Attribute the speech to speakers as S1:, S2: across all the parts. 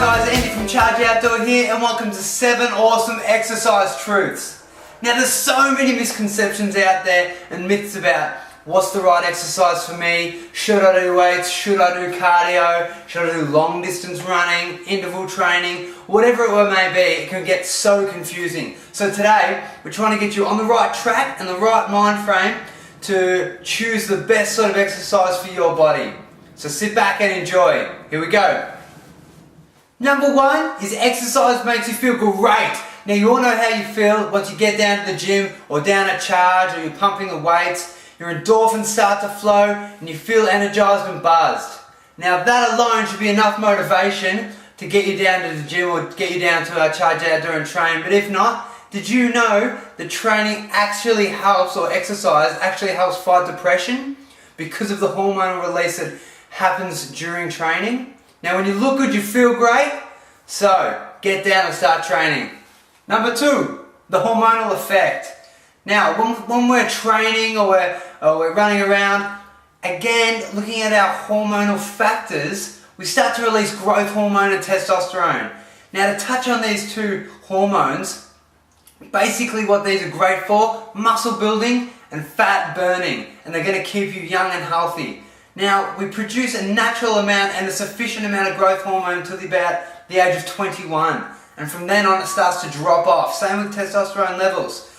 S1: guys, Andy from Charge Outdoor here, and welcome to 7 awesome exercise truths. Now there's so many misconceptions out there and myths about what's the right exercise for me, should I do weights, should I do cardio, should I do long distance running, interval training, whatever it may be, it can get so confusing. So today, we're trying to get you on the right track and the right mind frame to choose the best sort of exercise for your body. So sit back and enjoy. Here we go. Number 1 is exercise makes you feel great. Now you all know how you feel once you get down to the gym or down at Charge or you're pumping the weights. Your endorphins start to flow and you feel energized and buzzed. Now that alone should be enough motivation to get you down to the gym or get you down to our Charge Outdoor and train. But if not, did you know that training actually helps, or exercise actually helps fight depression because of the hormonal release that happens during training? Now when you look good, you feel great, so get down and start training. Number 2, the hormonal effect. Now when we're training or we're running around, again looking at our hormonal factors, we start to release growth hormone and testosterone. Now to touch on these two hormones, basically what these are great for, muscle building and fat burning, and they're going to keep you young and healthy. Now, we produce a natural amount and a sufficient amount of growth hormone until about the age of 21. And from then on it starts to drop off. Same with testosterone levels.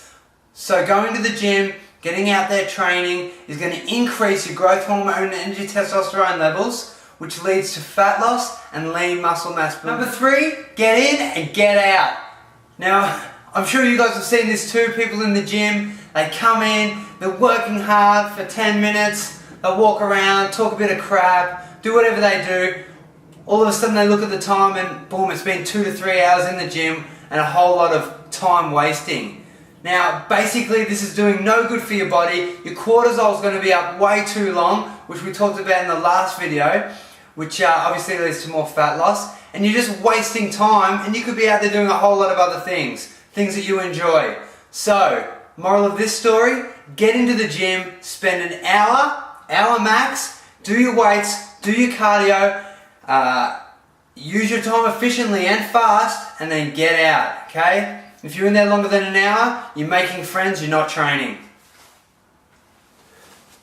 S1: So going to the gym, getting out there training is going to increase your growth hormone and your testosterone levels, which leads to fat loss and lean muscle mass building. Number 3, get in and get out. Now, I'm sure you guys have seen this too. People in the gym, they come in, they're working hard for 10 minutes, they'll walk around, talk a bit of crap, do whatever they do. All of a sudden they look at the time and boom, it's been 2 to 3 hours in the gym and a whole lot of time wasting. Now basically this is doing no good for your body. Your cortisol is going to be up way too long, which we talked about in the last video, which obviously leads to more fat loss. And you're just wasting time, and you could be out there doing a whole lot of other things that you enjoy. So, moral of this story, get into the gym, spend an hour max, do your weights, do your cardio, use your time efficiently and fast, and then get out, okay? If you're in there longer than an hour, you're making friends, you're not training.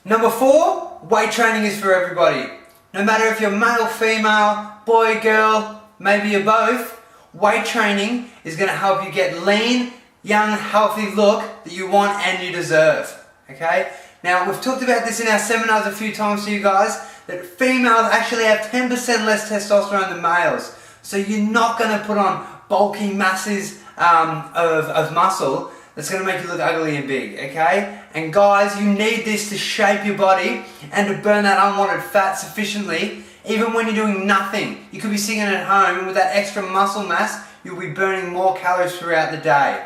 S1: Number 4, weight training is for everybody. No matter if you're male, female, boy, girl, maybe you're both, weight training is going to help you get lean, young, healthy look that you want and you deserve, okay? Now, we've talked about this in our seminars a few times to you guys, that females actually have 10% less testosterone than males. So you're not going to put on bulky masses of muscle that's going to make you look ugly and big, okay? And guys, you need this to shape your body and to burn that unwanted fat sufficiently, even when you're doing nothing. You could be sitting at home, and with that extra muscle mass, you'll be burning more calories throughout the day.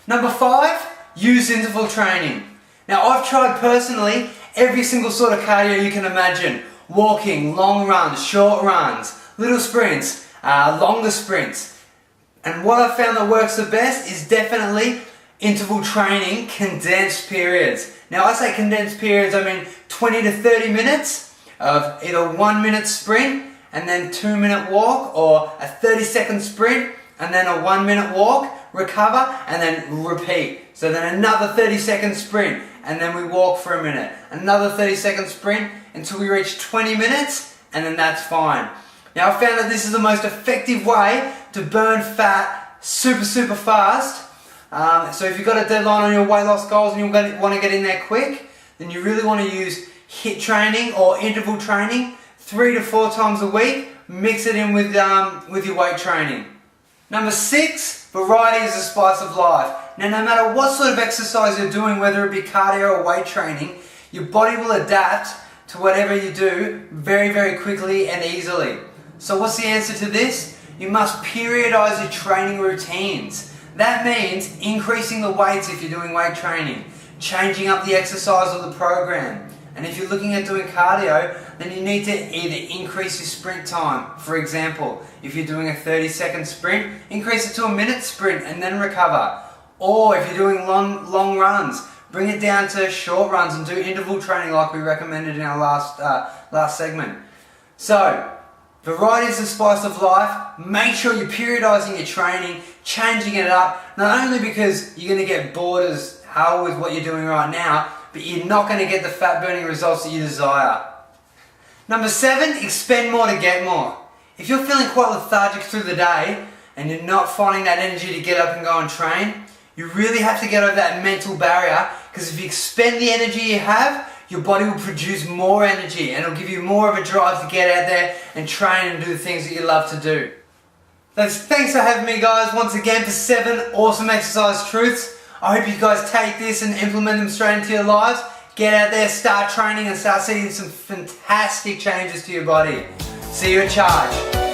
S1: Number 5, use interval training. Now I've tried personally every single sort of cardio you can imagine. Walking, long runs, short runs, little sprints, longer sprints. And what I've found that works the best is definitely interval training, condensed periods. Now I say condensed periods, I mean 20 to 30 minutes of either 1 minute sprint and then 2 minute walk, or a 30-second sprint and then a 1 minute walk, recover and then repeat. So then another 30-second sprint and then we walk for a minute. Another 30-second sprint until we reach 20 minutes and then that's fine. Now I found that this is the most effective way to burn fat super fast. So if you've got a deadline on your weight loss goals and you want to get in there quick, then you really want to use HIIT training or interval training 3 to 4 times a week. Mix it in with your weight training. Number 6, variety is the spice of life. Now no matter what sort of exercise you're doing, whether it be cardio or weight training, your body will adapt to whatever you do very quickly and easily. So what's the answer to this? You must periodize your training routines. That means increasing the weights if you're doing weight training, changing up the exercise or the program. And if you're looking at doing cardio, then you need to either increase your sprint time. For example, if you're doing a 30-second sprint, increase it to a minute sprint and then recover. Or if you're doing long runs, bring it down to short runs and do interval training like we recommended in our last segment. So, Variety is the spice of life. Make sure you're periodizing your training, changing it up, not only because you're going to get bored as hell with what you're doing right now, but you're not going to get the fat burning results that you desire. Number 7, expend more to get more. If you're feeling quite lethargic through the day and you're not finding that energy to get up and go and train, you really have to get over that mental barrier, because if you expend the energy you have, your body will produce more energy and it'll give you more of a drive to get out there and train and do the things that you love to do. Thanks for having me, guys, once again for 7 awesome exercise truths. I hope you guys take this and implement them straight into your lives. Get out there, start training and start seeing some fantastic changes to your body. See you at charge.